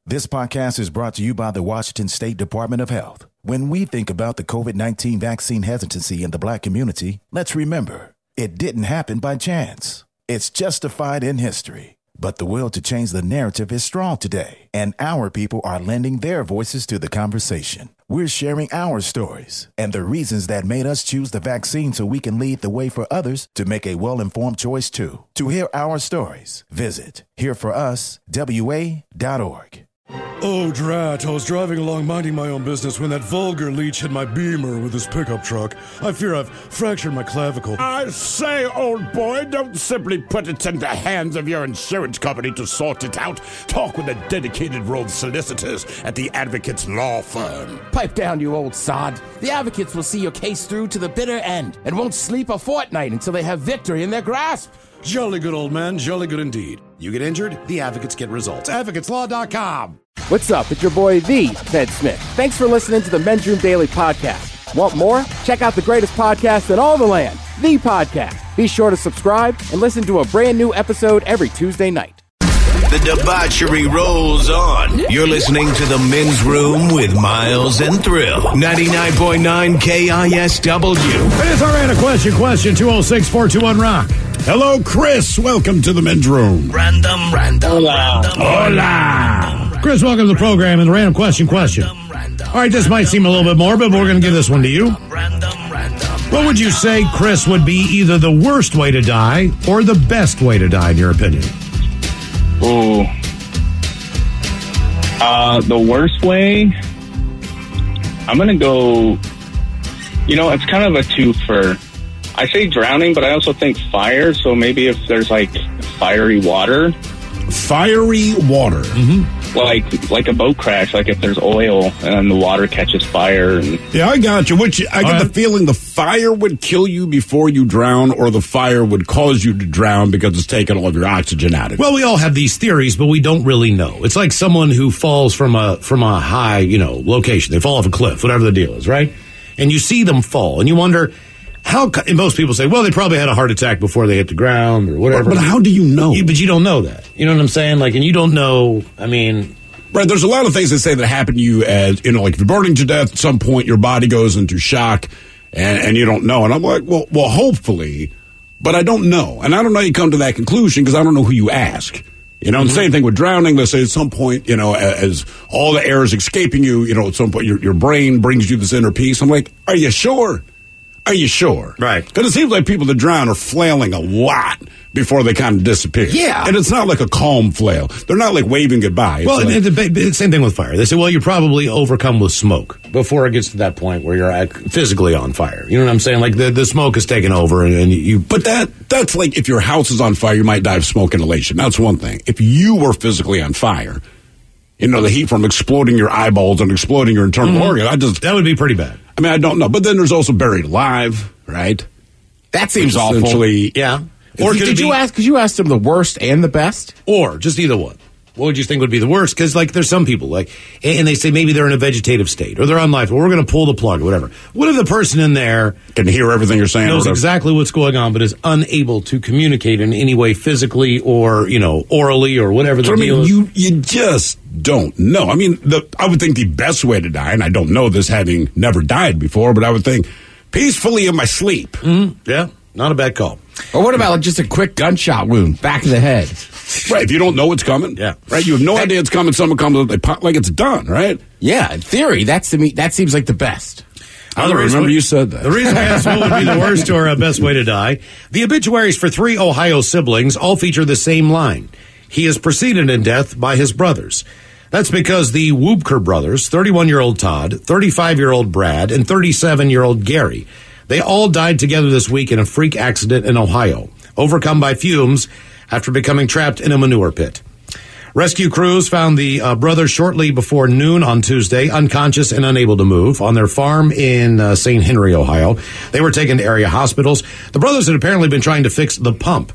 This podcast is brought to you by the Washington State Department of Health. When we think about the COVID-19 vaccine hesitancy in the Black community, let's remember, it didn't happen by chance. It's justified in history. But the will to change the narrative is strong today, and our people are lending their voices to the conversation. We're sharing our stories and the reasons that made us choose the vaccine so we can lead the way for others to make a well-informed choice too. To hear our stories, visit hereforuswa.org. Oh, drat. I was driving along minding my own business when that vulgar leech hit my Beamer with his pickup truck. I fear I've fractured my clavicle. I say, old boy, don't simply put it in the hands of your insurance company to sort it out. Talk with the dedicated road solicitors at the Advocates Law Firm. Pipe down, you old sod. The Advocates will see your case through to the bitter end and won't sleep a fortnight until they have victory in their grasp. Jolly good, old man. Jolly good indeed. You get injured, the Advocates get results. AdvocatesLaw.com. What's up? It's your boy, the Ted Smith. Thanks for listening to the Men's Room Daily Podcast. Want more? Check out the greatest podcast in all the land, The Podcast. Be sure to subscribe and listen to a brand new episode every Tuesday night. The debauchery rolls on. You're listening to the Men's Room with Miles and Thrill. 99.9 KISW. It is our random question, 206-421-ROCK. Hello, Chris. Welcome to the Men's Room. Hola. Chris, welcome to the program and the random question. All right, this might seem a little bit morbid, but we're going to give this one to you. What would you say, Chris, would be either the worst way to die or the best way to die, in your opinion? Ooh. The worst way, I'm going to go, it's kind of a twofer. I say drowning, but I also think fire, so maybe if there's, fiery water. Fiery water. Mm-hmm. Like a boat crash, like if there's oil and the water catches fire. Yeah, I got you. I get the feeling the fire would kill you before you drown, or the fire would cause you to drown because it's taking all of your oxygen out of it. Well, we all have these theories, but we don't really know. It's like someone who falls from a high, location. They fall off a cliff, whatever the deal is, right? And you see them fall, and you wonder and most people say, well, they probably had a heart attack before they hit the ground or whatever. But how do you know? But you don't know that. You know what I'm saying? And you don't know, Right, there's a lot of things that say that happen to you as, if you're burning to death, at some point your body goes into shock and you don't know. And I'm like, well, hopefully, but I don't know. And I don't know how you come to that conclusion because I don't know who you ask. And same thing with drowning. Let's say at some point, as all the air is escaping you, at some point your brain brings you this inner peace. I'm like, are you sure? Are you sure? Right. Because it seems like people that drown are flailing a lot before they kind of disappear. Yeah. And it's not like a calm flail. They're not like waving goodbye. Well, the same thing with fire. They say, well, you're probably overcome with smoke before it gets to that point where you're physically on fire. You know what I'm saying? Like the smoke is taking over and you... But that's like if your house is on fire, you might die of smoke inhalation. That's one thing. If you were physically on fire, the heat from exploding your eyeballs and exploding your internal organs, that would be pretty bad. I don't know. But then there's also buried alive, right? That seems awful. Yeah. Or could you ask them the worst and the best? Or just either one. What would you think would be the worst? Because, there's some people, and they say maybe they're in a vegetative state, or they're on life, or we're going to pull the plug, or whatever. What if the person in there can hear everything you're saying? Knows exactly what's going on, but is unable to communicate in any way physically or, orally or whatever the deal is? You just don't know. I would think the best way to die, and I don't know this having never died before, but I would think peacefully in my sleep. Mm-hmm. Yeah, not a bad call. Or what about just a quick gunshot wound, back of the head? Right, if you don't know what's coming. Yeah. Right, you have no idea it's coming, someone comes up, they pop, it's done, right? Yeah, in theory, that seems like the best. I don't remember you said that. The reason I asked what would be the worst or best way to die, the obituaries for 3 Ohio siblings all feature the same line. He is preceded in death by his brothers. That's because the Woobker brothers, 31-year-old Todd, 35-year-old Brad, and 37-year-old Gary, they all died together this week in a freak accident in Ohio, overcome by fumes after becoming trapped in a manure pit. Rescue crews found the brothers shortly before noon on Tuesday, unconscious and unable to move, on their farm in St. Henry, Ohio. They were taken to area hospitals. The brothers had apparently been trying to fix the pump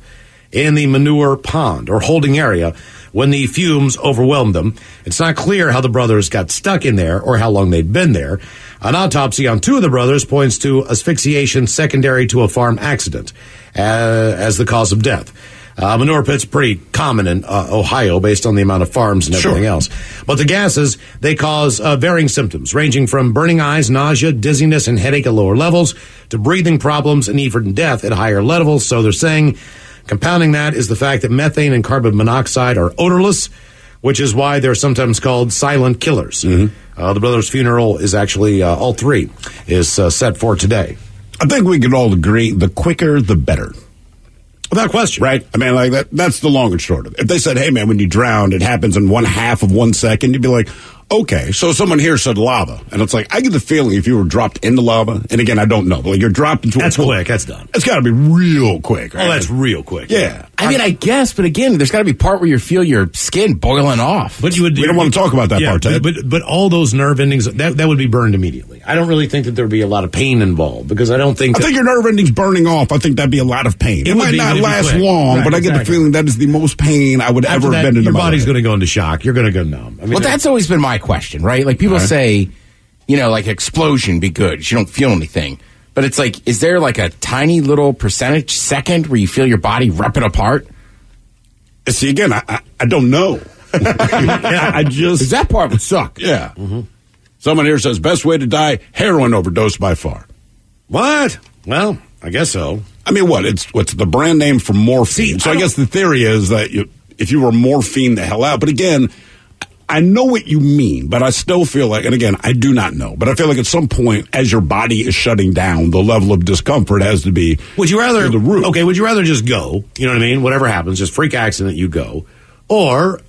in the manure pond or holding area when the fumes overwhelmed them. It's not clear how the brothers got stuck in there or how long they'd been there. An autopsy on 2 of the brothers points to asphyxiation secondary to a farm accident as the cause of death. Manure pit's pretty common in Ohio based on the amount of farms and everything else. But the gases, they cause varying symptoms, ranging from burning eyes, nausea, dizziness, and headache at lower levels, to breathing problems and even death at higher levels. So they're saying, compounding that is the fact that methane and carbon monoxide are odorless, which is why they're sometimes called silent killers. The brother's funeral is actually, all three, is set for today. I think we can all agree, the quicker, the better. Without question. Right? I mean, like, that's the long and short of it. If they said, hey, man, when you drown, it happens in 1/2 of 1 second, you'd be like, okay. So someone here said lava. And it's like, I get the feeling if you were dropped into lava, and again, I don't know, but like you're dropped into That's quick. That's done. It's got to be real quick, right? Oh, that's real quick. Yeah. I mean, I guess, but again, there's got to be a part where you feel your skin boiling off. But we don't want to talk about that part, Ted. But all those nerve endings, that would be burned immediately. I don't really think that there would be a lot of pain involved, because I think your nerve endings burning off, I think that'd be a lot of pain. It might not last long, but I get the feeling that is the most pain I would ever have been in. Your body's going to go into shock. You're going to go numb. I mean, well, that's always been my question, right? Like, people say, like explosion be good. You don't feel anything. But it's like, is there like a tiny little percentage second where you feel your body ripping apart? See, again, I don't know. I just... That part would suck. Yeah. Someone here says, best way to die, heroin overdose by far. What? Well, I guess so. I mean, what's the brand name for morphine? So I guess the theory is that if you were morphine the hell out. But again, I know what you mean, but I still feel like, and again, I do not know, but I feel like at some point, as your body is shutting down, the level of discomfort has to be would you rather, through the roof. Okay, would you rather just go, you know what I mean? Whatever happens, just freak accident, you go. Or,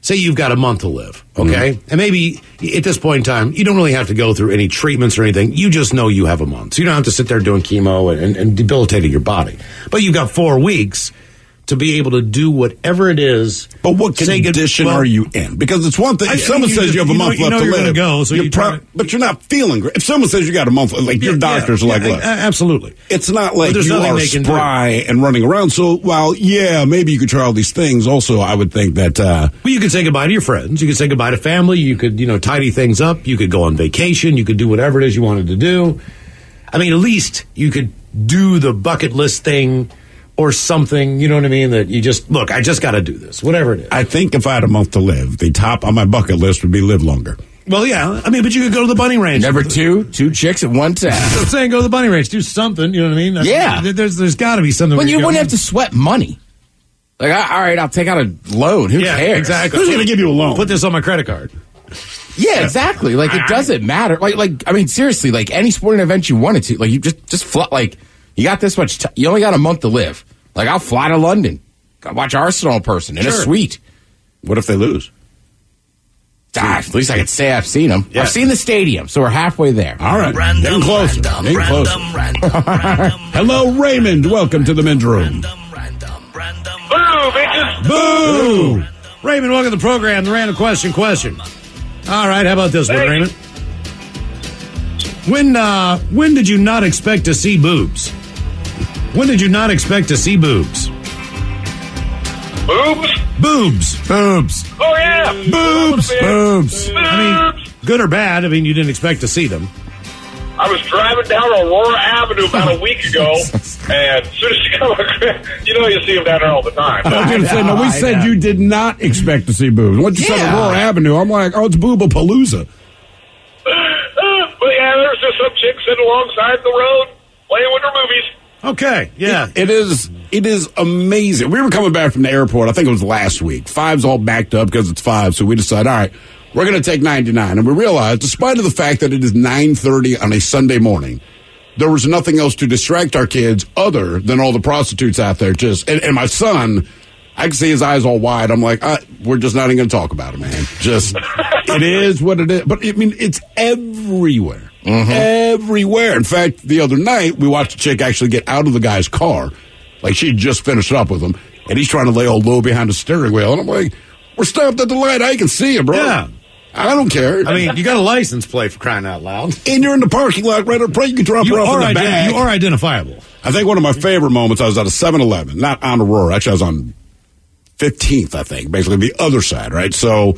say you've got a month to live, okay? And maybe at this point in time, you don't really have to go through any treatments or anything. You just know you have a month. So you don't have to sit there doing chemo and debilitating your body. But you've got 4 weeks to be able to do whatever it is. But what condition are you in? Because it's one thing. If someone says you have a month left to live, go, so but you're not feeling great. If someone says you got a month, like your doctors are like, look. Absolutely. It's not like you are spry and running around. So while, maybe you could try all these things, also I would think that... well, you could say goodbye to your friends. You could say goodbye to family. You could, tidy things up. You could go on vacation. You could do whatever it is you wanted to do. I mean, at least you could do the bucket list thing or something, you know what I mean, that you just, look, I just got to do this, whatever it is. I think if I had a month to live, the top on my bucket list would be live longer. Well, yeah. I mean, but you could go to the bunny ranch. Number 2 chicks at one time. I'm saying go to the bunny ranch, do something, you know what I mean? Yeah. There's got to be something. When you wouldn't have to sweat money. Like, all right, I'll take out a loan. Who cares? Exactly. Who's going to give you a loan? Put this on my credit card. Yeah, exactly. Like, it doesn't matter. Like, I mean, seriously, like, any sporting event you wanted to, like, you just fly, like, you got this much time. You only got a month to live. Like, I'll fly to London, watch Arsenal in person in a suite. What if they lose? At least I could say I've seen them. Yeah. I've seen the stadium, so we're halfway there. All right. Getting closer. Hello, Raymond. Welcome to the men's room. Boo, bitches. Boo. Raymond, welcome to the program. The random question. All right, how about this one, Raymond? When did you not expect to see boobs? When did you not expect to see boobs? Boobs? Boobs. Oh, yeah. Boobs. I mean, good or bad, I mean, you didn't expect to see them. I was driving down Aurora Avenue about a week ago, and as soon as you come across, you see them down there all the time. I was going to say, no, we said you did not expect to see boobs. Once you said Aurora Avenue, I'm like, oh, it's Boobapalooza. But yeah, there's just some chick sitting alongside the road playing with her movies. Okay, yeah. It is amazing. We were coming back from the airport, I think it was last week. 5's all backed up because it's 5, so we decided, all right, we're going to take 99. And we realized, despite of the fact that it is 9:30 on a Sunday morning, there was nothing else to distract our kids other than all the prostitutes out there. And my son, I can see his eyes all wide. I'm like, we're just not even going to talk about it, man. Just, it is what it is. But, I mean, it's everywhere. Everywhere. In fact, the other night, we watched a chick actually get out of the guy's car. Like, she just finished up with him, and he's trying to lay all low behind the steering wheel. And I'm like, we're stopped at the light. I can see you, bro. Yeah. I don't care. I mean, you got a license plate for crying out loud. And you're in the parking lot right up front. You can drop her off in the back. You are identifiable. I think one of my favorite moments, I was at a 7-Eleven, not on Aurora. Actually, I was on 15th, I think, basically the other side, right? So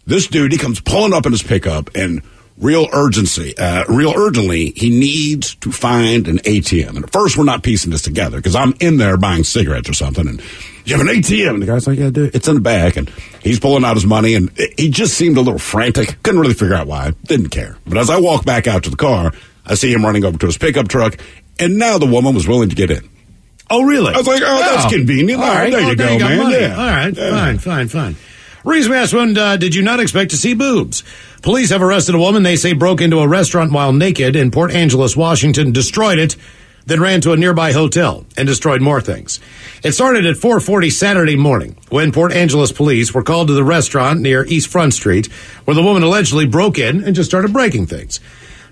this dude, he comes pulling up in his pickup, and real urgently, he needs to find an ATM. And at first, we're not piecing this together because I'm in there buying cigarettes or something. And you have an ATM? And the guy's like, yeah, dude, it's in the back. And he's pulling out his money. And he just seemed a little frantic. Couldn't really figure out why. Didn't care. But as I walk back out to the car, I see him running over to his pickup truck. And now the woman was willing to get in. Oh, really? I was like, that's convenient. All right, there you go, man. Money. Yeah. All right, yeah. Fine. Reason we asked one, did you not expect to see boobs? Police have arrested a woman they say broke into a restaurant while naked in Port Angeles, Washington, destroyed it, then ran to a nearby hotel and destroyed more things. It started at 4:40 Saturday morning when Port Angeles police were called to the restaurant near East Front Street where the woman allegedly broke in and just started breaking things.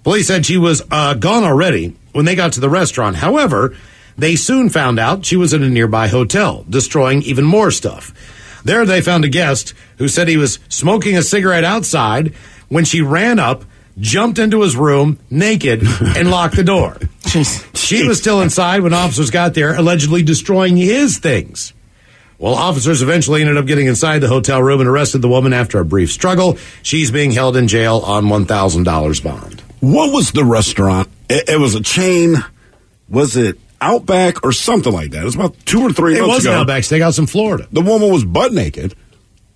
Police said she was gone already when they got to the restaurant. However, they soon found out she was in a nearby hotel, destroying even more stuff. There they found a guest who said he was smoking a cigarette outside when she ran up, jumped into his room naked, and locked the door. She was still inside when officers got there, allegedly destroying his things. Well, officers eventually ended up getting inside the hotel room and arrested the woman after a brief struggle. She's being held in jail on $1,000 bond. What was the restaurant? It was a chain. Was it Outback or something like that? It was about 2 or 3 months ago. It was an Outback Steakhouse in Florida. The woman was butt naked,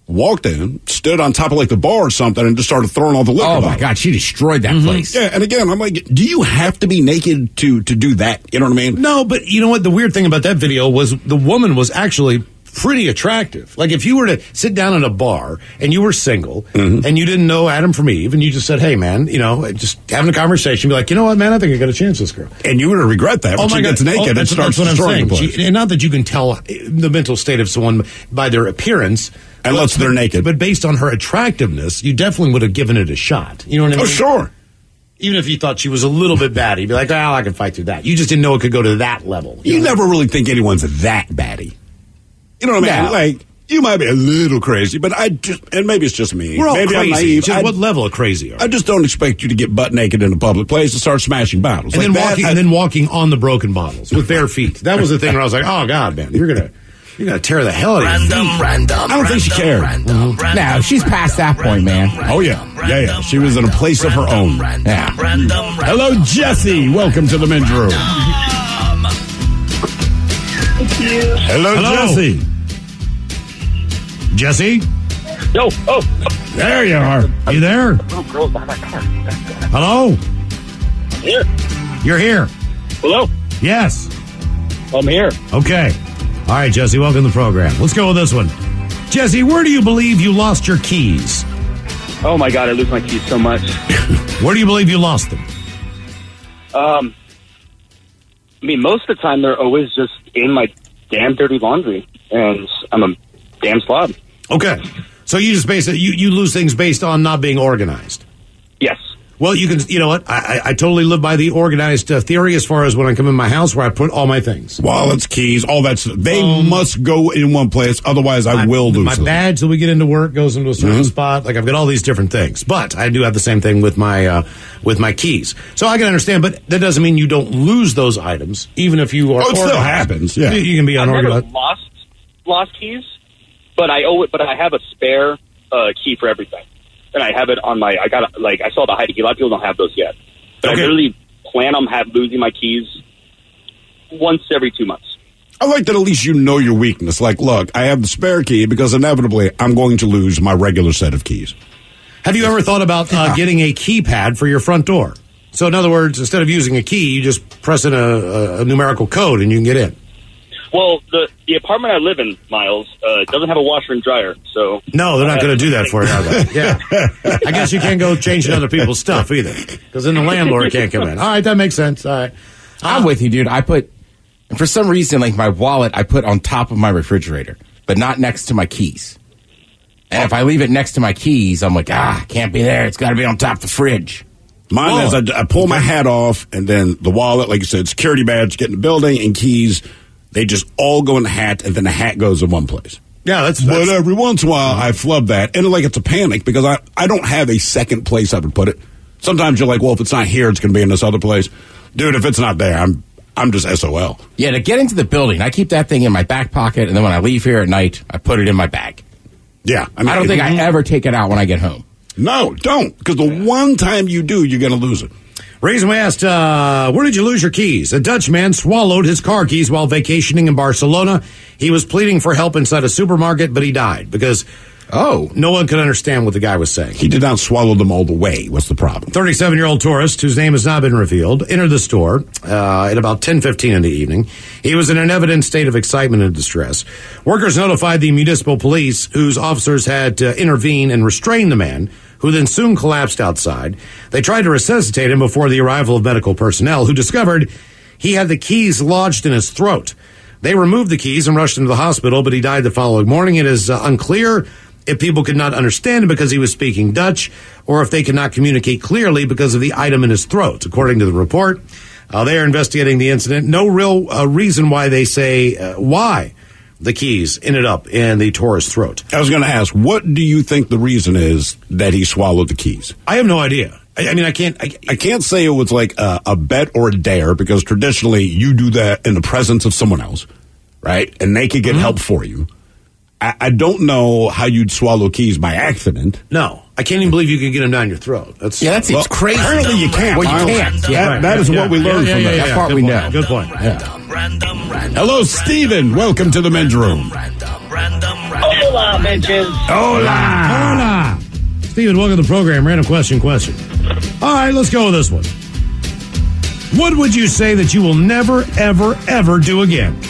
walked in, stood on top of like the bar or something, and just started throwing all the liquor. Oh my God, she destroyed that place. Yeah, and again, I'm like, do you have to be naked to do that? You know what I mean? No, but you know what? The weird thing about that video was the woman was actually pretty attractive. Like if you were to sit down at a bar and you were single and you didn't know Adam from Eve and you just said, hey man, you know, just having a conversation, be like, you know what, man, I think I got a chance with this girl. And you would regret that. When she gets naked and starts destroying the place. And not that you can tell the mental state of someone by their appearance. Unless they're naked. But based on her attractiveness, you definitely would have given it a shot. You know what I mean? Oh, sure. Even if you thought she was a little bit batty, you'd be like, I can fight through that. You just didn't know it could go to that level. You never really think anyone's that batty. You know what I mean? No. Like, you might be a little crazy, but and maybe it's just me. We're all maybe crazy. I'm naive. Just what level of crazy are you? I just don't expect you to get butt naked in a public place and start smashing bottles. And then walking on the broken bottles with bare feet. That was the thing where I was like, oh God, man, you're gonna tear the hell out of your feet. I don't think she cared. No, she's past that point, man. Oh, yeah. She was in a place of her own. Yeah. Hello, Jesse. Welcome to the men's room. Hello, Jesse. Jesse? Yo, There you are. You there? little girl's behind my car. Hello? Here. You're here. Hello. Yes. I'm here. Okay. All right, Jesse, welcome to the program. Let's go with this one. Jesse, where do you believe you lost your keys? Oh my God, I lose my keys so much. Where do you believe you lost them? I mean, most of the time they're always just in my damn dirty laundry, and I'm a damn slob. Okay. So you just basically, you lose things based on not being organized. Yes. Well, you know what? I totally live by the organized theory as far as when I come in my house where I put all my things. Wallets, keys, all that stuff. They must go in one place. Otherwise, I will lose them. My badge that we get into work goes into a certain spot. Like I've got all these different things. But I do have the same thing with my keys. So I can understand, but that doesn't mean you don't lose those items, even if you are it organized. still happens. Yeah. You can be unorganized. I've never lost keys, but I have a spare key for everything. And I have it on I saw the hiding key. A lot of people don't have those yet. But Okay. I literally plan on losing my keys once every 2 months. I like that at least you know your weakness. Like, look, I have the spare key because inevitably I'm going to lose my regular set of keys. Have you ever thought about getting a keypad for your front door? So in other words, instead of using a key, you just press in a numerical code and you can get in. Well, the apartment I live in, Miles, doesn't have a washer and dryer, so... No, they're not going to do that for you, are they? Yeah. I guess you can't go changing other people's stuff either, because then the landlord can't come in. All right, that makes sense. All right. I'm with you, dude. For some reason, like my wallet, I put on top of my refrigerator, but not next to my keys. And if I leave it next to my keys, I'm like, can't be there. It's got to be on top of the fridge. Mine is I pull my hat off, and then the wallet, like you said, security badge, get in the building, and keys... They just all go in the hat, and then the hat goes in one place. Yeah, that's But every once in a while, I flub that. And like it's a panic because I don't have a second place I would put it. Sometimes you're like, well, if it's not here, it's going to be in this other place. Dude, if it's not there, I'm just SOL. Yeah, to get into the building, I keep that thing in my back pocket, and then when I leave here at night, I put it in my bag. Yeah. I don't think I ever take it out when I get home. No, don't. Because the one time you do, you're going to lose it. Reason we asked, where did you lose your keys? A Dutch man swallowed his car keys while vacationing in Barcelona. He was pleading for help inside a supermarket, but he died because no one could understand what the guy was saying. He did not swallow them all the way. What's the problem? 37-year-old tourist, whose name has not been revealed, entered the store at about 10:15 in the evening. He was in an evident state of excitement and distress. Workers notified the municipal police, whose officers had to intervene and restrain the man, who then soon collapsed outside. They tried to resuscitate him before the arrival of medical personnel, who discovered he had the keys lodged in his throat. They removed the keys and rushed him to the hospital, but he died the following morning. It is unclear if people could not understand him because he was speaking Dutch, or if they could not communicate clearly because of the item in his throat. According to the report, they are investigating the incident. No real reason why they say why the keys ended up in the tourist's throat. I was going to ask, what do you think the reason is that he swallowed the keys? I have no idea. I mean, I can't say it was like a bet or a dare, because traditionally you do that in the presence of someone else, right? And they could get help for you. I don't know how you'd swallow keys by accident. No. I can't even believe you can get them down your throat. That seems crazy. Apparently you can't. Well, you can't. Yeah, that is what we learned from that. That part we know. Good point. Hello, Steven. Welcome to the men's room. Hola, bitches. Hola. Steven, welcome to the program. Random question. All right, let's go with this one. What would you say that you will never, ever, ever do again?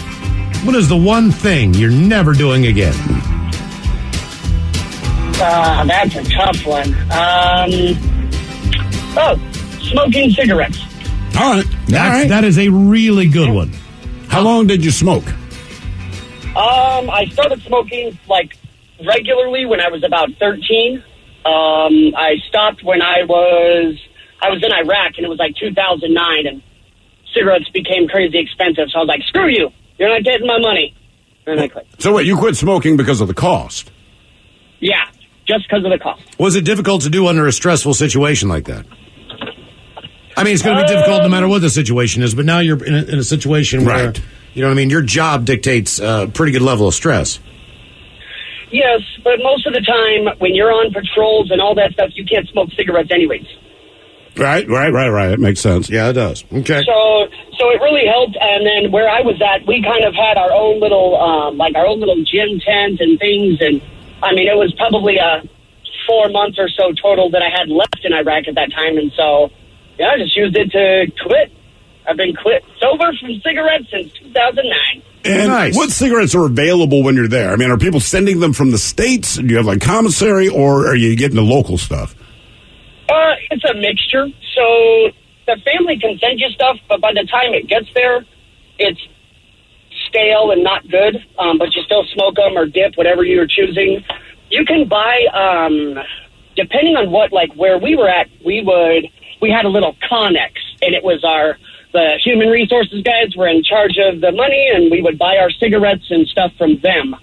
What is the one thing you're never doing again? That's a tough one. Smoking cigarettes. All right. That is a really good one. How long did you smoke? I started smoking, regularly when I was about 13. I stopped when I was in Iraq, and it was 2009, and cigarettes became crazy expensive, so I was like, screw you. You're not getting my money. And I quit. So wait, you quit smoking because of the cost? Yeah, just because of the cost. Was it difficult to do under a stressful situation like that? I mean, it's going to be difficult no matter what the situation is, but now you're in a situation where, you know what I mean, your job dictates a pretty good level of stress. Yes, but most of the time when you're on patrols and all that stuff, you can't smoke cigarettes anyways. Right. It makes sense. Yeah, it does. Okay. So it really helped. And then where I was at, we kind of had our own little, gym tent and things. And I mean, it was probably 4 months or so total that I had left in Iraq at that time. And so, yeah, I just used it to quit. I've been sober from cigarettes since 2009. And what cigarettes are available when you're there? I mean, are people sending them from the States? Do you have commissary, or are you getting the local stuff? It's a mixture. So the family can send you stuff, but by the time it gets there, it's stale and not good. But you still smoke them or dip, whatever you're choosing. You can buy, depending on where we were at, we had a little Connex, and it was the human resources guys were in charge of the money, and we would buy our cigarettes and stuff from them.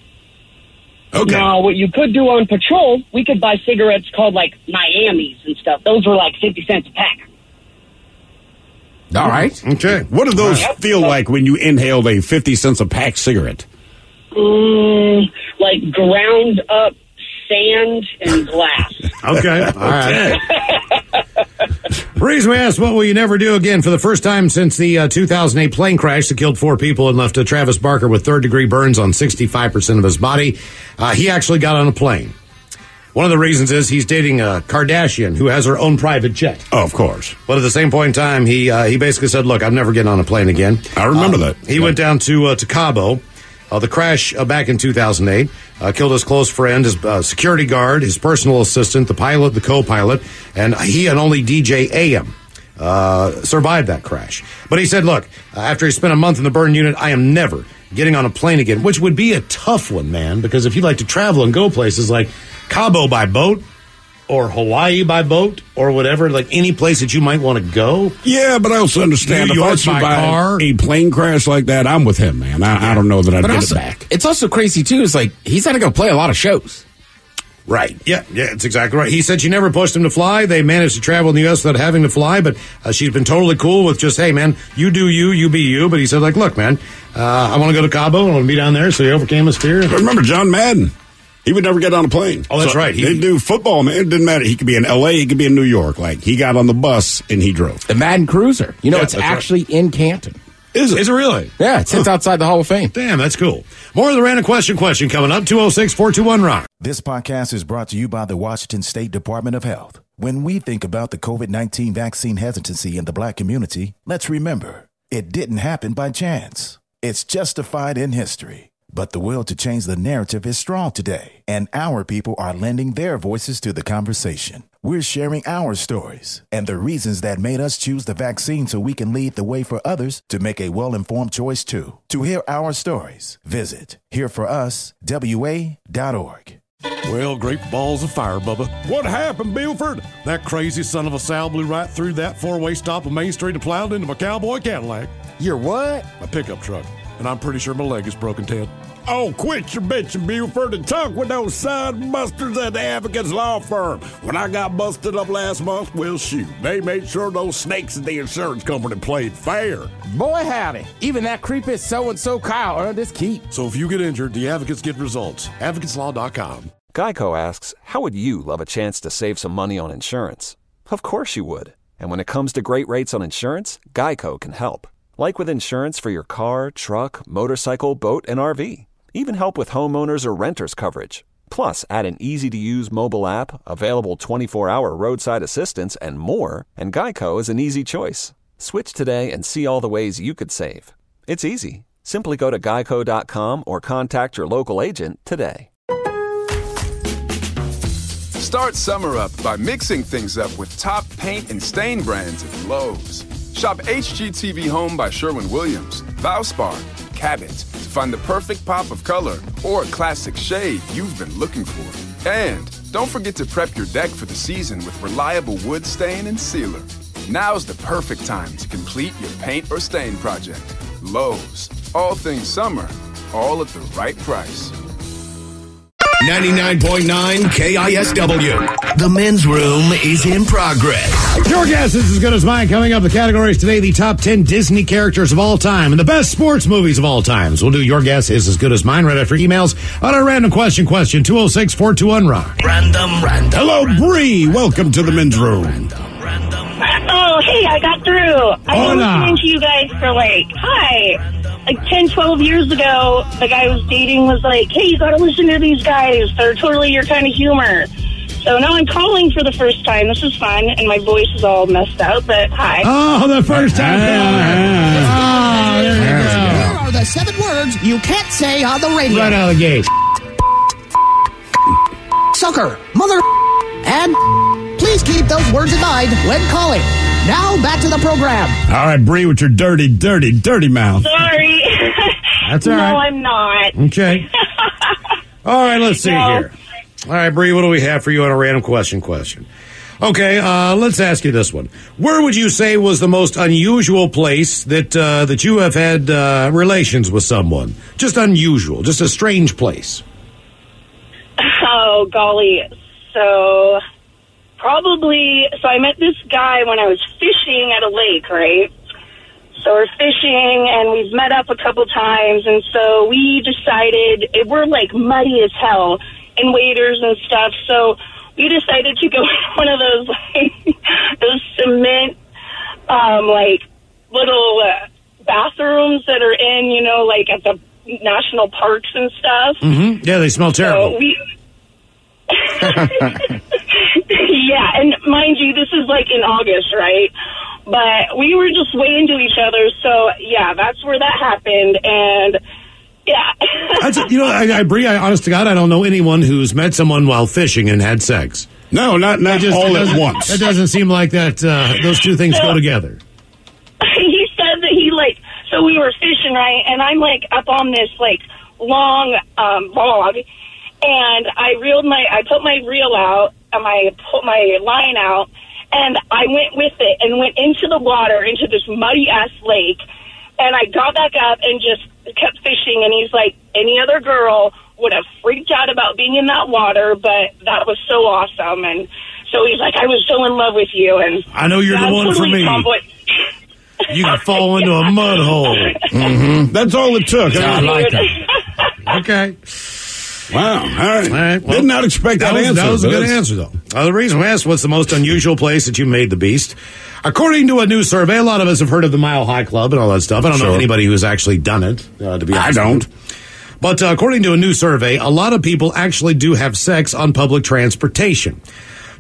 Okay. Now, what you could do on patrol, we could buy cigarettes called Miami's and stuff. Those were 50 cents a pack. All right. Okay. What do those feel like when you inhaled a 50 cents a pack cigarette? Like ground up sand and glass. Okay. All right. The reason we asked what will you never do again, for the first time since the 2008 plane crash that killed 4 people and left Travis Barker with third-degree burns on 65% of his body, he actually got on a plane. One of the reasons is he's dating a Kardashian who has her own private jet. Oh, of course. But at the same point in time, he basically said, look, I'm never getting on a plane again. I remember that. He went down to Cabo. The crash back in 2008 killed his close friend, his security guard, his personal assistant, the pilot, the co-pilot, and he and only DJ AM survived that crash. But he said, look, after he spent a month in the burn unit, I am never getting on a plane again, which would be a tough one, man, because if you like to travel and go places like Cabo by boat, or Hawaii by boat, or whatever, any place that you might want to go. Yeah, but I also understand New if I York survive by car. a plane crash like that, I'm with him, man. I don't know that I'd get also, it back. It's also crazy, too. It's he's had to go play a lot of shows. Right. Yeah, it's exactly right. He said she never pushed him to fly. They managed to travel in the U.S. without having to fly, but she's been totally cool with just, hey, man, you do you, you be you. But he said, look, man, I want to go to Cabo. I want to be down there, so he overcame his fear. Remember John Madden? He would never get on a plane. Oh, that's right. They do football, man. It didn't matter. He could be in L.A., he could be in New York. Like, he got on the bus and he drove. The Madden Cruiser. You know, it's actually in Canton. Is it? Is it really? Yeah, it sits outside the Hall of Fame. Damn, that's cool. More of the random question coming up. 206-421-ROCK. This podcast is brought to you by the Washington State Department of Health. When we think about the COVID-19 vaccine hesitancy in the black community, let's remember, it didn't happen by chance. It's justified in history. But the will to change the narrative is strong today, and our people are lending their voices to the conversation. We're sharing our stories and the reasons that made us choose the vaccine so we can lead the way for others to make a well-informed choice too. To hear our stories, visit hereforuswa.org. Well, great balls of fire, Bubba. What happened, Buford? That crazy son of a Sal blew right through that four-way stop on Main Street and plowed into my cowboy Cadillac. Your what? My pickup truck. And I'm pretty sure my leg is broken, Ted. Oh, quit your bitching, Buford, and talk with those son busters at the Advocates Law Firm. When I got busted up last month, well, shoot, they made sure those snakes at the insurance company played fair. Boy, howdy. Even that creepy so-and-so Kyle earned his keep. So if you get injured, the advocates get results. AdvocatesLaw.com. Geico asks, how would you love a chance to save some money on insurance? Of course you would. And when it comes to great rates on insurance, Geico can help. Like with insurance for your car, truck, motorcycle, boat, and RV. Even help with homeowners or renters coverage. Plus, add an easy-to-use mobile app, available 24-hour roadside assistance, and more, and Geico is an easy choice. Switch today and see all the ways you could save. It's easy. Simply go to geico.com or contact your local agent today. Start summer up by mixing things up with top paint and stain brands at Lowe's. Shop HGTV Home by Sherwin-Williams, Valspar, Cabot to find the perfect pop of color or classic shade you've been looking for. And don't forget to prep your deck for the season with reliable wood stain and sealer. Now's the perfect time to complete your paint or stain project. Lowe's, all things summer, all at the right price. 99.9 KISW. The men's room is in progress. Your guess is as good as mine. Coming up, the categories today, the top 10 Disney characters of all time and the best sports movies of all times. We'll do your guess is as good as mine right after emails on our random question, 206-421-ROCK. Random. Hello, Bree. Welcome to the men's room. Oh, hey, I got through. I've been listening to you guys for like 10, 12 years ago. The guy I was dating was like, hey, you gotta listen to these guys. They're totally your kind of humor. So now I'm calling for the first time. This is fun, and my voice is all messed up, but hi. Oh, the first time. There Here are the 7 words you can't say on the radio. Right out of the gate. Sucker, mother, and please keep those words in mind when calling. Now, back to the program. All right, Bree, with your dirty mouth. Sorry. That's all right. No, I'm not. Okay. All right, let's see here. All right, Bree, what do we have for you on a random question? Okay, let's ask you this one. Where would you say was the most unusual place that you have had relations with someone? Just unusual, just a strange place. Oh, golly. So, I met this guy when I was fishing at a lake, right? So we're fishing, and we've met up a couple times, and so we decided, we're like muddy as hell in waders and stuff, so we decided to go in one of those, like, those cement, little bathrooms that are in, like at the national parks and stuff. Mm-hmm. Yeah, they smell terrible. So yeah, and mind you, this is like in August, right? But we were just way into each other, so yeah, that's where that happened, and yeah. Bree, honest to God, I don't know anyone who's met someone while fishing and had sex. No, not all at once. It doesn't seem like that. Those two things go together. He said that so we were fishing, right? And I'm like up on this like long log, and I put my reel out, and I put my line out, and I went with it and went into the water, into this muddy ass lake, and I got back up and just kept fishing, and he's like, any other girl would have freaked out about being in that water, but that was so awesome. And so he's like, I was so in love with you, and I know you're the one for me. You can fall into a mud hole. Mm-hmm. That's all it took. I like it. Okay. Wow. All right. Well, did not expect that answer. That was a good answer, though. The reason we asked what's the most unusual place that you made the beast, according to a new survey, a lot of us have heard of the Mile High Club and all that stuff. I don't know anybody who's actually done it, to be honest. I don't. But according to a new survey, a lot of people actually do have sex on public transportation.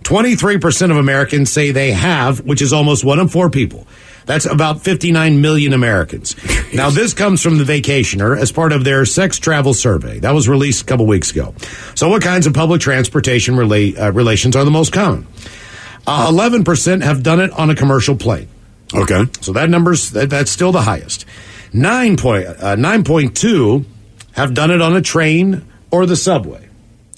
23% of Americans say they have, which is almost 1 in 4 people. That's about 59 million Americans. Now, this comes from The Vacationer as part of their sex travel survey. That was released a couple weeks ago. So what kinds of public transportation relations are the most common? 11% have done it on a commercial plane. Okay. So that's still the highest. 9.2 have done it on a train or the subway.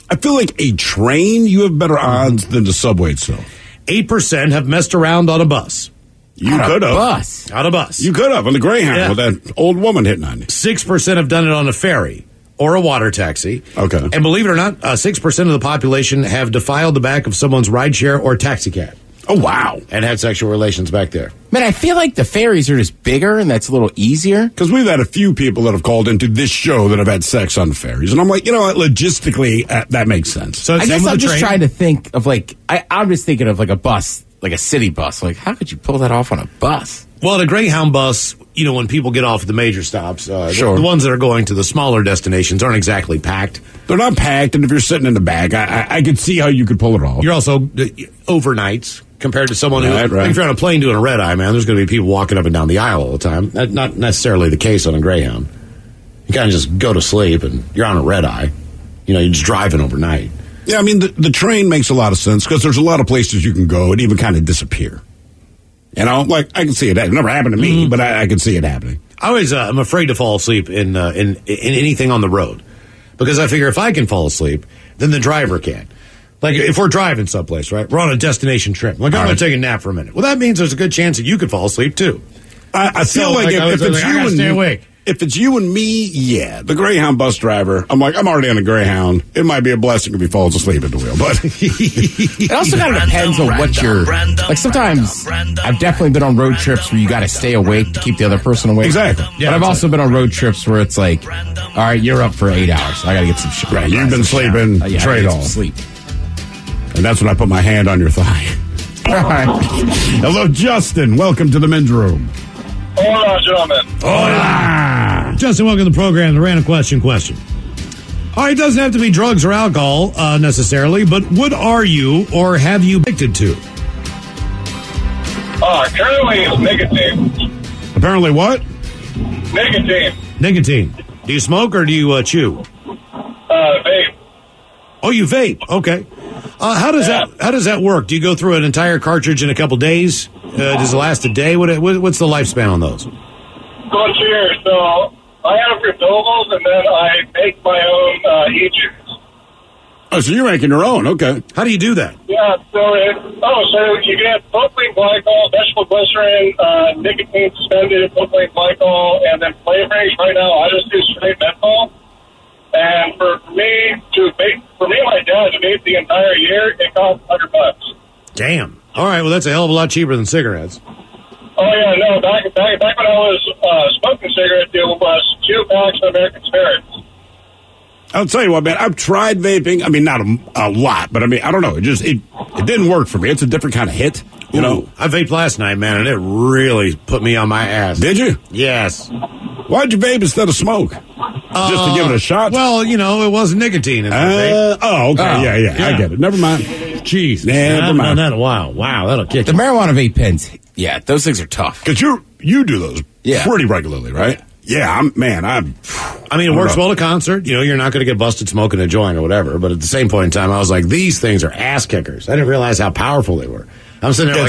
I feel like a train, you have better odds than the subway itself. 8% have messed around on a bus. You could have. On a bus. You could have on the Greyhound with that old woman hitting on you. 6% have done it on a ferry or a water taxi. Okay. And believe it or not, 6% of the population have defiled the back of someone's rideshare or taxi cab. Oh, wow. And had sexual relations back there. Man, I feel like the ferries are just bigger and that's a little easier. Because we've had a few people that have called into this show that have had sex on ferries. And I'm like, you know what, logistically, that makes sense. So I guess I'm just trying to think of I'm just thinking of like a bus, like a city bus. Like, how could you pull that off on a bus? Well, the Greyhound bus, when people get off at the major stops, sure. The ones that are going to the smaller destinations aren't exactly packed. They're not packed, and if you're sitting in the back, I could see how you could pull it off. You're also overnights compared to someone who, right. if you're on a plane doing a red eye, man, there's going to be people walking up and down the aisle all the time. That's not necessarily the case on a Greyhound. You kind of just go to sleep, and you're on a red eye. You're just driving overnight. Yeah, I mean, the train makes a lot of sense because there's a lot of places you can go and even kind of disappear. I can see it. It never happened to me, but I can see it happening. I always, I'm afraid to fall asleep in anything on the road because I figure if I can fall asleep, then the driver can. Like if we're driving someplace, right? We're on a destination trip. I'm going to take a nap for a minute. Well, that means there's a good chance that you could fall asleep too. I feel like if it's you and stay awake. If it's you and me, yeah. The Greyhound bus driver, I'm already on a Greyhound. It might be a blessing if he falls asleep at the wheel, but it also kind of depends on what you're like. Sometimes I've definitely been on road trips where you got to stay awake to keep the other person awake. Exactly. Yeah, but I've also been on road trips where it's like, all right, you're up for 8 hours. I got to get some shit. Right, you've been sleeping, trade off. Sleep. And that's when I put my hand on your thigh. All right. Hello, Justin. Welcome to the men's room. Hola, gentlemen. Hola. Justin, welcome to the program. The random question. All right, it doesn't have to be drugs or alcohol necessarily, but what are you or have you addicted to? Currently it's nicotine. Apparently what? Nicotine. Do you smoke or do you chew? Vape. Oh, you vape. Okay. How does that work? Do you go through an entire cartridge in a couple days? Does it last a day? What's the lifespan on those? 2 years. So I have refillables, and then I make my own e-juice. Oh, so you're making your own? Okay. How do you do that? Yeah. So you get propylene glycol, vegetable glycerin, nicotine suspended, propylene glycol, and then flavorings. Right now, I just do straight menthol. And for me and my dad to vape the entire year, it costs $100. Damn. All right. Well, that's a hell of a lot cheaper than cigarettes. Oh yeah, no. Back when I was smoking cigarettes, it was 2 packs of American Spirits. I'll tell you what, man. I've tried vaping. I mean, not a lot, but I mean, I don't know. It didn't work for me. It's a different kind of hit. You know. I vaped last night, man, and it really put me on my ass. Did you? Yes. Why'd you vape instead of smoke? Just to give it a shot? Well, it wasn't nicotine in the vape. Oh, okay. Yeah. I get it. Never mind. Jeez. Never mind. I've done that in a while. Wow, that'll kick the marijuana vape pens. Yeah, those things are tough. Because you do those pretty regularly, right? Yeah, it works well at concert. You're not going to get busted smoking a joint or whatever. But at the same point in time, I was like, these things are ass kickers. I didn't realize how powerful they were. I'm sitting there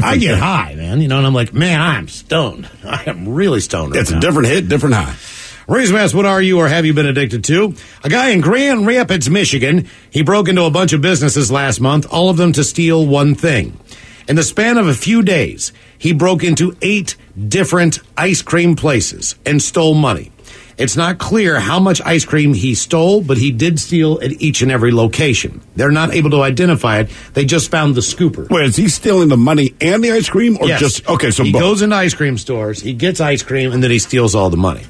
I get high, man. And I'm like, man, I'm stoned. I am really stoned right It's now. a different hit, different high. Reason we asked, what are you or have you been addicted to? A guy in Grand Rapids, Michigan, he broke into a bunch of businesses last month, all of them to steal one thing. In the span of a few days, he broke into 8 different ice cream places and stole money. It's not clear how much ice cream he stole, but he did steal at each and every location. They're not able to identify it. They just found the scooper. Wait, is he stealing the money and the ice cream? Or yes. Okay, so he both. Goes into ice cream stores, he gets ice cream, and then he steals all the money.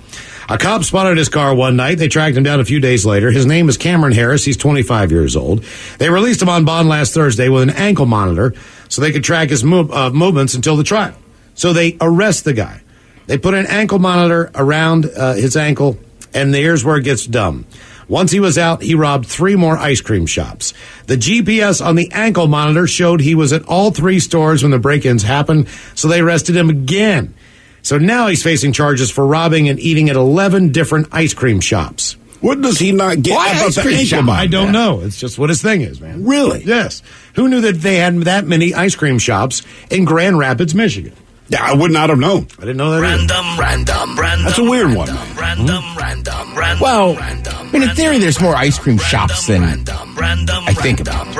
A cop spotted his car one night. They tracked him down a few days later. His name is Cameron Harris. He's 25 years old. They released him on bond last Thursday with an ankle monitor so they could track his movements until the trial. So they arrest the guy. They put an ankle monitor around his ankle, and here's where it gets dumb. Once he was out, he robbed 3 more ice cream shops. The GPS on the ankle monitor showed he was at all 3 stores when the break-ins happened, so they arrested him again. So now he's facing charges for robbing and eating at 11 different ice cream shops. What does he not get about the ankle monitor? I don't know. It's just what his thing is, man. Really? Yes. Who knew that they had that many ice cream shops in Grand Rapids, Michigan? Yeah, I would not have known. I didn't know that either. That's a weird one. Well, I mean, in theory, there's more ice cream shops than I think about.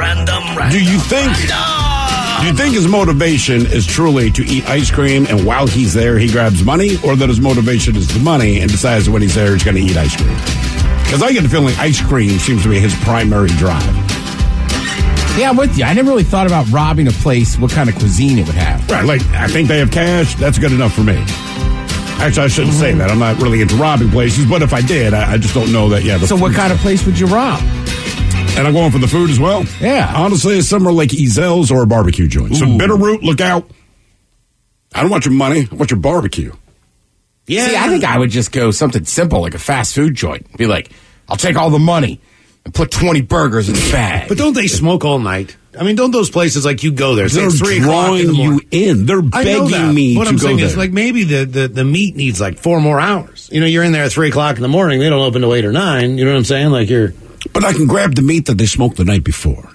Do you think his motivation is truly to eat ice cream, and while he's there, he grabs money, or that his motivation is the money and decides when he's there, he's going to eat ice cream? Because I get the feeling ice cream seems to be his primary drive. Yeah, I'm with you. I never really thought about robbing a place, what kind of cuisine it would have. Right, like, I think they have cash. That's good enough for me. Actually, I shouldn't say that. I'm not really into robbing places, but if I did, I just don't know that yet. So what kind of place would you rob? And I'm going for the food as well? Yeah. Honestly, it's somewhere like Ezel's or a barbecue joint. So Bitterroot, look out. I don't want your money. I want your barbecue. Yeah. See, I think I would just go something simple, like a fast food joint. Be like, I'll take all the money and put 20 burgers in the bag. But don't they smoke all night? I mean, don't those places, like, you go there, say They're it's 3 o'clock in the drawing morning. you in. They're begging me what to I'm go saying there. is, like, maybe the meat needs, like, 4 more hours. You know, you're in there at 3 o'clock in the morning. They don't open till 8 or 9. You know what I'm saying? Like, you're... But I can grab the meat that they smoked the night before.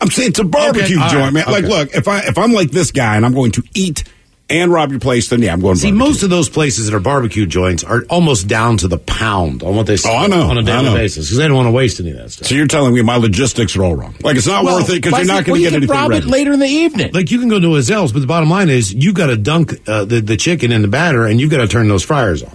I'm saying it's a barbecue Okay, joint, man. okay. Like, look, if I'm like this guy and I'm going to eat and rob your place, then yeah, I'm going to See, barbecue. most of those places that are barbecue joints are almost down to the pound on what they sell I know, on a daily I know. basis because they don't want to waste any of that stuff. So you're telling me my logistics are all wrong. Like, it's not worth it because you're not going to get anything rob ready. it later in the evening. Like, you can go to a Zell's, but the bottom line is you got to dunk the chicken in the batter and you got to turn those fryers on.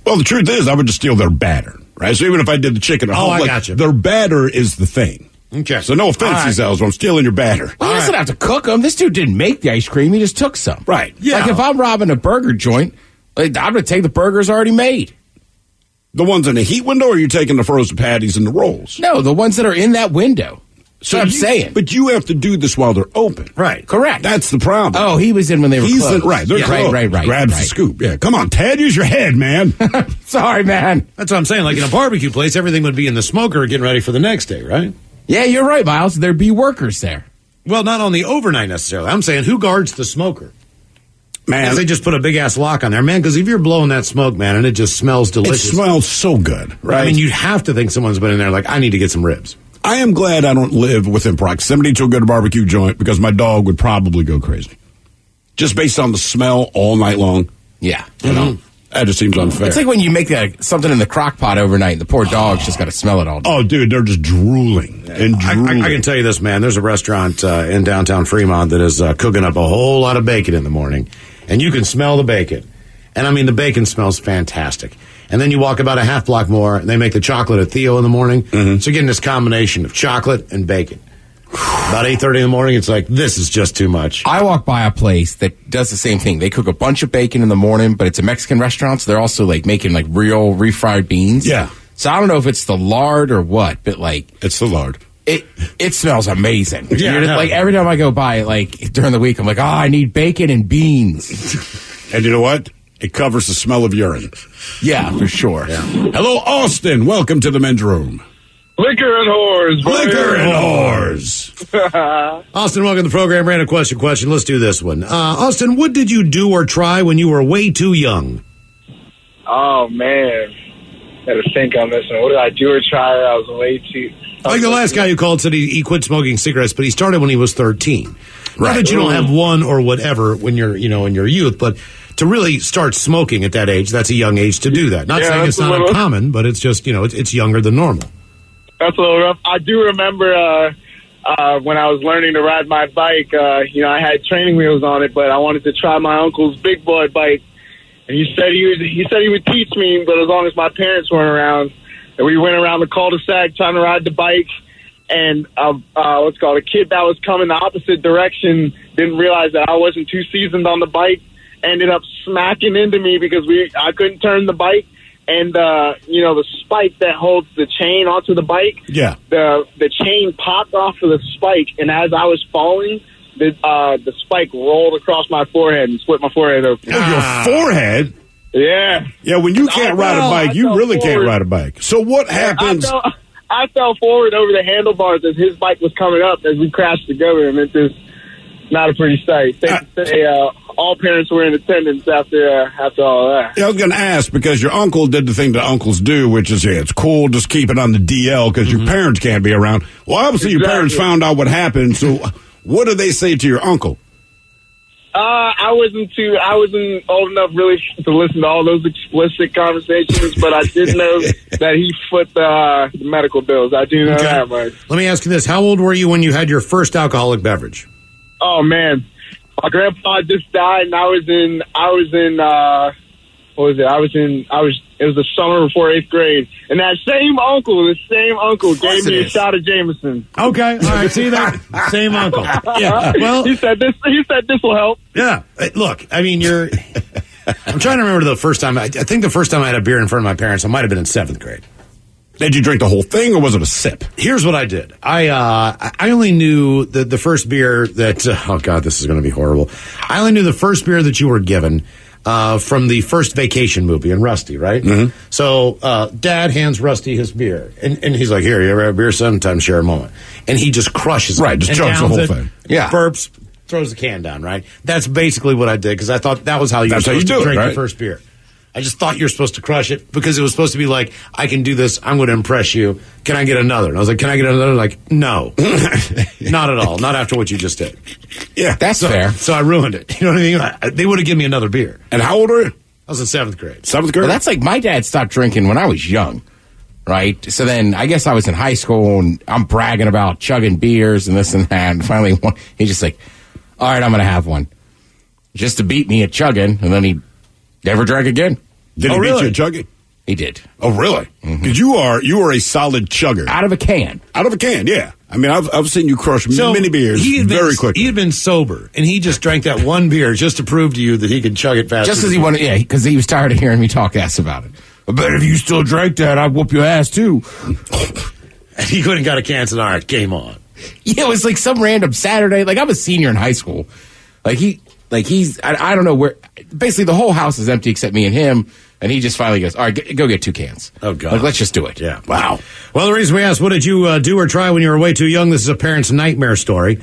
Well, the truth is, I would just steal their batter, right? So even if I did the chicken at home, I like, got you. their batter is the thing. Okay. So no offense, Ezel's, but I'm stealing your batter. Well, he doesn't have to cook them. This dude didn't make the ice cream. He just took some. Right. Yeah. Like, if I'm robbing a burger joint, like, I'm going to take the burgers already made. The ones in the heat window, or are you taking the frozen patties and the rolls? No, the ones that are in that window. So I'm saying. But you have to do this while they're open. Right. Correct. That's the problem. Oh, he was in when they were closed. Right, they're closed. Right. Grabs the scoop. Yeah, come on, Ted, use your head, man. Sorry, man. That's what I'm saying. Like, in a barbecue place, everything would be in the smoker getting ready for the next day, right? Yeah, you're right, Miles. There'd be workers there. Well, not on the overnight necessarily. I'm saying who guards the smoker? Man, They just put a big-ass lock on there, man, because if you're blowing that smoke, man, and it just smells it delicious. smells so good, right? I mean, you'd have to think someone's been in there like, I need to get some ribs. I am glad I don't live within proximity to a good barbecue joint because my dog would probably go crazy. Just based on the smell all night long. Yeah. You know? That just seems unfair. It's like when you make something in the crock pot overnight and the poor dog's just got to smell it all day. Oh, dude, they're just drooling and drooling. I can tell you this, man. There's a restaurant in downtown Fremont that is cooking up a whole lot of bacon in the morning, and you can smell the bacon. And, I mean, the bacon smells fantastic. And then you walk about a half block more, and they make the chocolate at Theo in the morning. Mm-hmm. So you're getting this combination of chocolate and bacon. About 8:30 in the morning, it's like, this is just too much. I walk by a place that does the same thing. They cook a bunch of bacon in the morning, but it's a Mexican restaurant, so they're also, like, making, like, real refried beans. Yeah. So I don't know if it's the lard or what, but, like... It's the lard. It smells amazing. Yeah, like, every time I go by, like, during the week, I'm like, I need bacon and beans. And you know what? It covers the smell of urine. Yeah, for sure. Yeah. Hello, Austin. Welcome to the men's room. Liquor and whores, boy. Liquor and whores. Austin, welcome to the program. Random question. Let's do this one. Austin, what did you do or try when you were way too young? Oh, man. Got to think on this one. What did I do or try? I was way too... Like the last guy who called said he quit smoking cigarettes, but he started when he was 13. Right. Not that you don't have one or whatever when you're, in your youth, but to really start smoking at that age, that's a young age to do that. Not saying it's not uncommon, but it's just, it's younger than normal. That's a little rough. I do remember when I was learning to ride my bike, I had training wheels on it, but I wanted to try my uncle's big boy bike. And he said he would teach me, but as long as my parents weren't around. And we went around the cul-de-sac trying to ride the bike, and a kid that was coming the opposite direction didn't realize that I wasn't too seasoned on the bike, ended up smacking into me because I couldn't turn the bike, and the spike that holds the chain onto the bike. Yeah. The chain popped off of the spike, and as I was falling, the spike rolled across my forehead and split my forehead open. Oh, your forehead? Yeah. Yeah, when you can't ride a bike, you really can't ride a bike. So what happens? I fell forward over the handlebars as his bike was coming up as we crashed together, and it's just not a pretty sight. All parents were in attendance after all that. Yeah, I was going to ask, because your uncle did the thing that uncles do, which is, it's cool, just keep it on the DL because your parents can't be around. Well, obviously your parents found out what happened, so what did they say to your uncle? I wasn't old enough really to listen to all those explicit conversations, but I did know that he foot the medical bills. I do know that much. Let me ask you this. How old were you when you had your first alcoholic beverage? Oh, man. My grandpa just died, and it was the summer before 8th grade. And that same uncle gave me a shot of Jameson. Okay, all right, see that? Same uncle. Yeah. Well, he said this will help. Yeah. Look, I mean, I'm trying to remember the first time. I think the first time I had a beer in front of my parents, I might have been in 7th grade. Did you drink the whole thing, or was it a sip? Here's what I did. I only knew the first beer that, oh God, this is going to be horrible. I only knew the first beer that you were given from the first Vacation movie in Rusty, right? Mm-hmm. So Dad hands Rusty his beer, and he's like, here, you ever have a beer? Sometimes share a moment. And he just crushes it. Right, just chugs the whole thing. Yeah. Burps, throws the can down, right? That's basically what I did, because I thought that was how you were supposed to drink your first beer. I just thought you were supposed to crush it, because it was supposed to be like, I can do this, I'm going to impress you. Can I get another? And I was like, can I get another? Like, no. Not at all. Not after what you just did. Yeah. That's fair. So I ruined it. You know what I mean? They would have given me another beer. And how old are you? I was in 7th grade. 7th grade? Well, that's like my dad stopped drinking when I was young, right? So then I guess I was in high school, and I'm bragging about chugging beers and this and that. And finally, he's just like, all right, I'm going to have one. Just to beat me at chugging, and then he never drank again. Did he beat you at chugging? He did. Oh, really? Because you are a solid chugger. Out of a can. Out of a can, yeah. I mean, I've seen you crush many beers very quickly. He had been sober, and he just drank that one beer just to prove to you that he could chug it faster. Just as he wanted, yeah, because he was tired of hearing me talk ass about it. But if you still drank that, I'd whoop your ass, too. And he couldn't got a can, so all right, game on. Yeah, it was like some random Saturday. Like, I'm a senior in high school. I don't know where. Basically, the whole house is empty except me and him. And he just finally goes, all right, go get 2 cans. Oh, God. Like, let's just do it. Yeah. Wow. Well, the reason we asked, what did you do or try when you were way too young? This is a parent's nightmare story.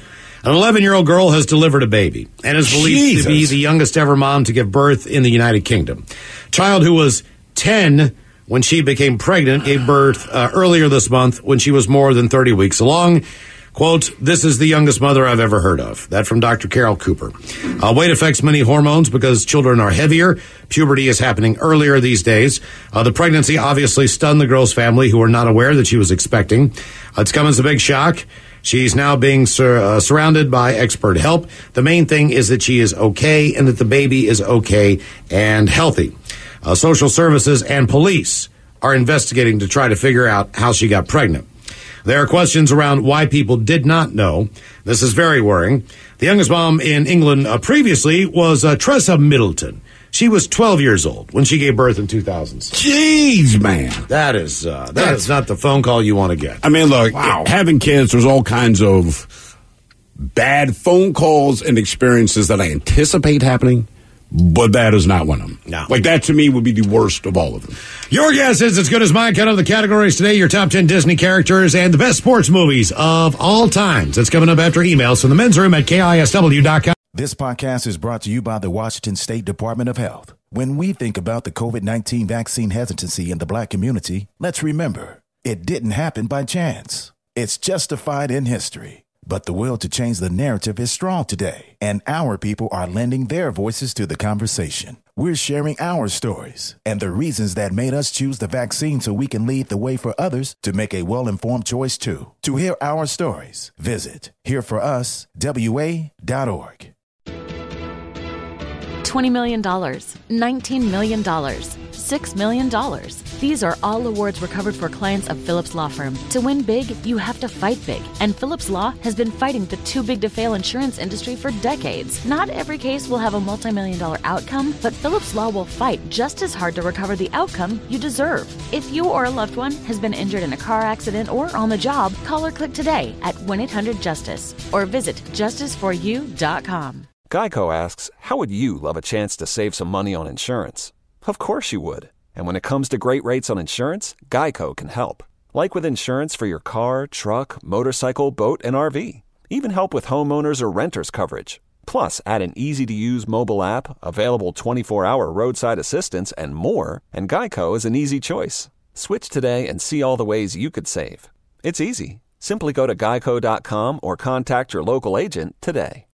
An 11-year-old girl has delivered a baby and is believed to be the youngest ever mom to give birth in the United Kingdom. Child who was 10 when she became pregnant gave birth earlier this month when she was more than 30 weeks along. Quote, this is the youngest mother I've ever heard of. That from Dr. Carol Cooper. Weight affects many hormones because children are heavier. Puberty is happening earlier these days. The pregnancy obviously stunned the girl's family, who were not aware that she was expecting. It's come as a big shock. She's now being surrounded by expert help. The main thing is that she is okay and that the baby is okay and healthy. Social services and police are investigating to try to figure out how she got pregnant. There are questions around why people did not know. This is very worrying. The youngest mom in England previously was Tressa Middleton. She was 12 years old when she gave birth in 2000. Jeez, man. That is not the phone call you want to get. I mean, look, having kids, there's all kinds of bad phone calls and experiences that I anticipate happening. But that is not one of them. No. Like, that to me would be the worst of all of them. Your guess is as good as mine. Cut out the categories today, your top 10 Disney characters and the best sports movies of all times. That's coming up after emails from the men's room at KISW.com. This podcast is brought to you by the Washington State Department of Health. When we think about the COVID-19 vaccine hesitancy in the Black community, let's remember, it didn't happen by chance. It's justified in history. But the will to change the narrative is strong today, and our people are lending their voices to the conversation. We're sharing our stories and the reasons that made us choose the vaccine so we can lead the way for others to make a well-informed choice too. To hear our stories, visit hereforuswa.org. $20 million, $19 million. $6 million. These are all awards recovered for clients of Phillips Law Firm. To win big, you have to fight big. And Phillips Law has been fighting the too big to fail insurance industry for decades. Not every case will have a multi-million-dollar outcome, but Phillips Law will fight just as hard to recover the outcome you deserve. If you or a loved one has been injured in a car accident or on the job, call or click today at 1-800-JUSTICE or visit justiceforyou.com. Geico asks, how would you love a chance to save some money on insurance? Of course you would. And when it comes to great rates on insurance, Geico can help. Like with insurance for your car, truck, motorcycle, boat, and RV. Even help with homeowners or renters coverage. Plus, add an easy-to-use mobile app, available 24-hour roadside assistance, and more, and Geico is an easy choice. Switch today and see all the ways you could save. It's easy. Simply go to geico.com or contact your local agent today.